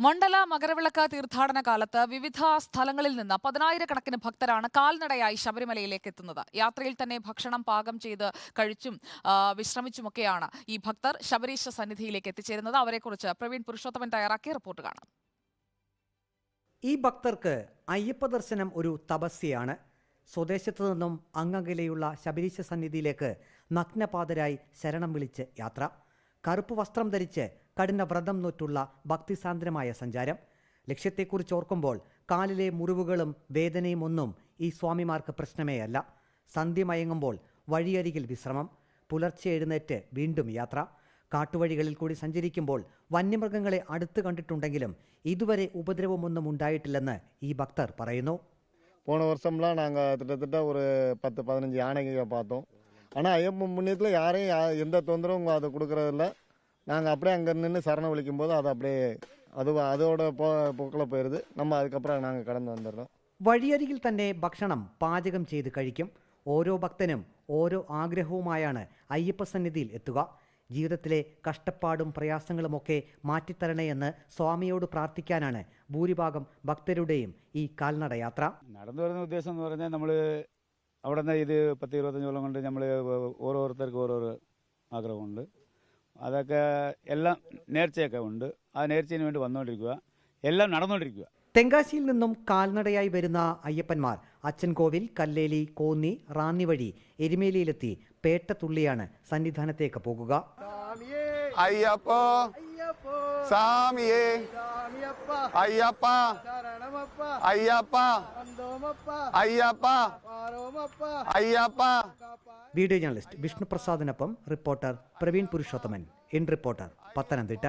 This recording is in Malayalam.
മണ്ഡല മകരവിളക്ക് തീർത്ഥാടന കാലത്ത് വിവിധ സ്ഥലങ്ങളിൽ നിന്ന് 10,000-കണക്കിന് ഭക്തരാണ് കാൽനടയായി ശബരിമലയിലേക്ക് എത്തുന്നത്. യാത്രയിൽ തന്നെ ഭക്ഷണം പാകം ചെയ്ത് കഴിച്ചും വിശ്രമിച്ചുമൊക്കെയാണ് ഈ ഭക്തർ ശബരീശ സന്നിധിയിലേക്ക് എത്തിച്ചേരുന്നത്. അവരെക്കുറിച്ച് പ്രവീൺ പുരുഷോത്തമൻ തയ്യാറാക്കിയ റിപ്പോർട്ട് കാണാം. ഈ ഭക്തർക്ക് അയ്യപ്പ ദർശനം ഒരു തപസ്യയാണ്. സ്വദേശത്തു നിന്നും അങ്ങകലെയുള്ള ശബരീശ സന്നിധിയിലേക്ക് നഗ്നപാതരായി ശരണം വിളിച്ച് യാത്ര. കറുപ്പ് വസ്ത്രം ധരിച്ച് കഠിന വ്രതം നോറ്റുള്ള ഭക്തിസാന്ദ്രമായ സഞ്ചാരം. ലക്ഷ്യത്തെക്കുറിച്ച് ഓർക്കുമ്പോൾ കാലിലെ മുറിവുകളും വേദനയും ഒന്നും ഈ സ്വാമിമാർക്ക് പ്രശ്നമേ അല്ല. സന്ധ്യ മയങ്ങുമ്പോൾ വഴിയരികിൽ വിശ്രമം, പുലർച്ചെ എഴുന്നേറ്റ് വീണ്ടും യാത്ര. കാട്ടുവഴികളിൽ കൂടി സഞ്ചരിക്കുമ്പോൾ വന്യമൃഗങ്ങളെ അടുത്ത് കണ്ടിട്ടുണ്ടെങ്കിലും ഇതുവരെ ഉപദ്രവമൊന്നും ഉണ്ടായിട്ടില്ലെന്ന് ഈ ഭക്തർ പറയുന്നു. போன வருஷம்லாம் நாங்கள் கிட்டத்தட்ட ஒரு 10-15 யானைகளை பார்த்தோம். ஆனால் ஐயப்பன் புண்ணியத்தில் யாரையும் எந்த தொந்தரவும் அதை கொடுக்கறதில்ல. நாங்கள் அப்படியே அங்கே நின்று சரணம் விളിக்கும் போது அது அப்படியே அதோட போக்கில் போயிடுது. நம்ம அதுக்கப்புறம் நாங்கள் கடந்து வந்துடுறோம். വഴിയരികിൽ തന്നെ ഭക്ഷണം പാചകം ചെയ്ത് കഴിക്കും. ഓരോ ഭക്തനും ഓരോ ആഗ്രഹവുമായാണ് അയ്യപ്പ സന്നിധിയിൽ എത്തുക. ജീവിതത്തിലെ കഷ്ടപ്പാടും പ്രയാസങ്ങളുമൊക്കെ മാറ്റിത്തരണേ എന്ന് സ്വാമിയോട് പ്രാർത്ഥിക്കാനാണ് ഭൂരിഭാഗം ഭക്തരുടെയും ഈ കാൽനട യാത്ര. നടന്നു വരുന്ന ഉദ്ദേശം എന്ന് പറഞ്ഞാൽ നമ്മൾ അവിടെ നിന്ന് ഇത് 10-25 കൊല്ലം കൊണ്ട് നമ്മൾ ഓരോരുത്തർക്ക് ഓരോരോ ആഗ്രഹമുണ്ട്. അതൊക്കെ എല്ലാം നേർച്ചയൊക്കെ ഉണ്ട്. ആ നേർച്ചയ്ക്ക് വേണ്ടി വന്നുകൊണ്ടിരിക്കുക, എല്ലാം നടന്നുകൊണ്ടിരിക്കുക. തെങ്കാശിയിൽ നിന്നും കാൽനടയായി വരുന്ന അയ്യപ്പന്മാർ അച്ചൻകോവിൽ, കല്ലേലി, കോന്നി, റാന്നി വഴി എരുമേലിയിലെത്തി പേട്ടത്തുള്ളിയാണ് സന്നിധാനത്തേക്ക് പോകുക. അയ്യപ്പ സ്വാമിയേ, അയ്യപ്പ അയ്യപ്പ അയ്യപ്പ അയ്യപ്പ. വീഡിയോ ജേർണലിസ്റ്റ് വിഷ്ണു പ്രസാദിനൊപ്പം reporter Praveen Purushothaman. In reporter, Pathanamthitta.